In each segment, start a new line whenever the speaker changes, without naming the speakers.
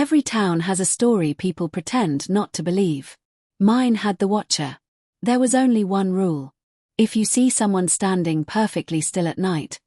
Every town has a story people pretend not to believe. Mine had the Watcher. There was only one rule. If you see someone standing perfectly still at night,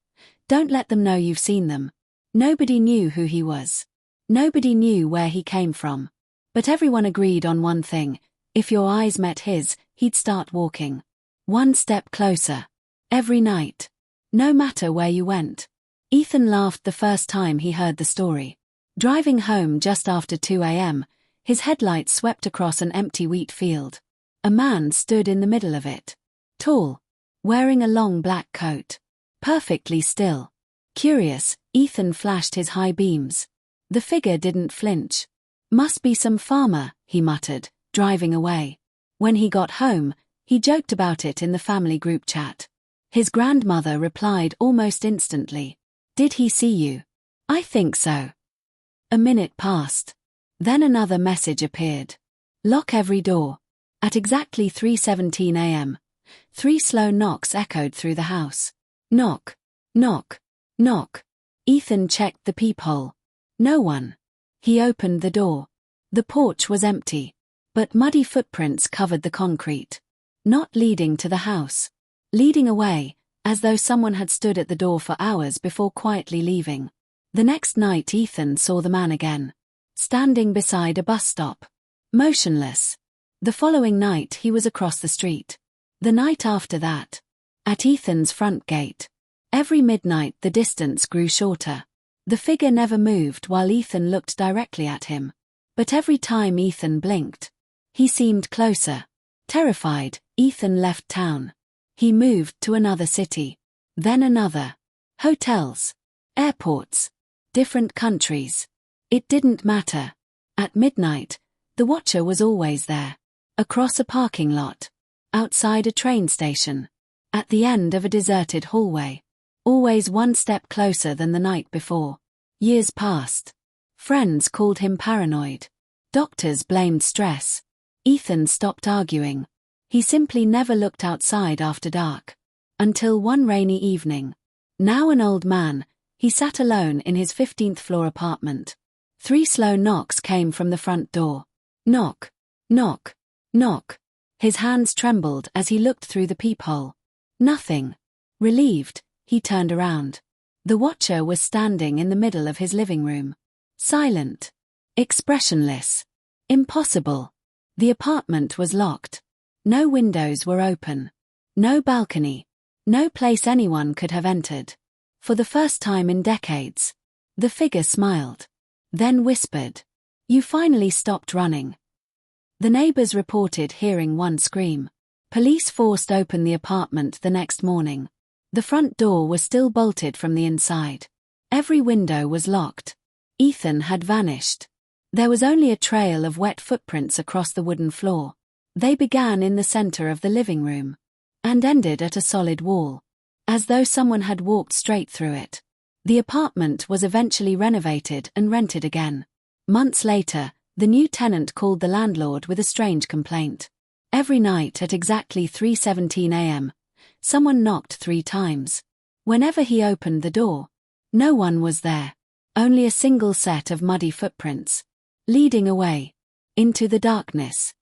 don't let them know you've seen them. Nobody knew who he was. Nobody knew where he came from. But everyone agreed on one thing: if your eyes met his, he'd start walking. One step closer. Every night. No matter where you went. Ethan laughed the first time he heard the story. Driving home just after 2 a.m., his headlights swept across an empty wheat field. A man stood in the middle of it. Tall. Wearing a long black coat. Perfectly still. Curious, Ethan flashed his high beams. The figure didn't flinch. Must be some farmer, he muttered, driving away. When he got home, he joked about it in the family group chat. His grandmother replied almost instantly. Did he see you? I think so. A minute passed. Then another message appeared. Lock every door. At exactly 3:17 a.m., 3 slow knocks echoed through the house. Knock. Knock. Knock. Ethan checked the peephole. No one. He opened the door. The porch was empty. But muddy footprints covered the concrete. Not leading to the house. Leading away, as though someone had stood at the door for hours before quietly leaving. The next night Ethan saw the man again. Standing beside a bus stop. Motionless. The following night he was across the street. The night after that. At Ethan's front gate. Every midnight the distance grew shorter. The figure never moved while Ethan looked directly at him. But every time Ethan blinked, he seemed closer. Terrified, Ethan left town. He moved to another city. Then another. Hotels. Airports. Different countries. It didn't matter. At midnight, the Watcher was always there. Across a parking lot. Outside a train station. At the end of a deserted hallway. Always one step closer than the night before. Years passed. Friends called him paranoid. Doctors blamed stress. Ethan stopped arguing. He simply never looked outside after dark. Until one rainy evening. Now an old man, he sat alone in his 15th floor apartment. 3 slow knocks came from the front door. Knock. Knock. Knock. His hands trembled as he looked through the peephole. Nothing. Relieved, he turned around. The Watcher was standing in the middle of his living room. Silent. Expressionless. Impossible. The apartment was locked. No windows were open. No balcony. No place anyone could have entered. For the first time in decades. The figure smiled. Then whispered. You finally stopped running. The neighbors reported hearing one scream. Police forced open the apartment the next morning. The front door was still bolted from the inside. Every window was locked. Ethan had vanished. There was only a trail of wet footprints across the wooden floor. They began in the center of the living room. And ended at a solid wall. As though someone had walked straight through it. The apartment was eventually renovated and rented again. Months later, the new tenant called the landlord with a strange complaint. Every night at exactly 3:17 a.m., someone knocked 3 times. Whenever he opened the door, no one was there. Only a single set of muddy footprints. Leading away. Into the darkness.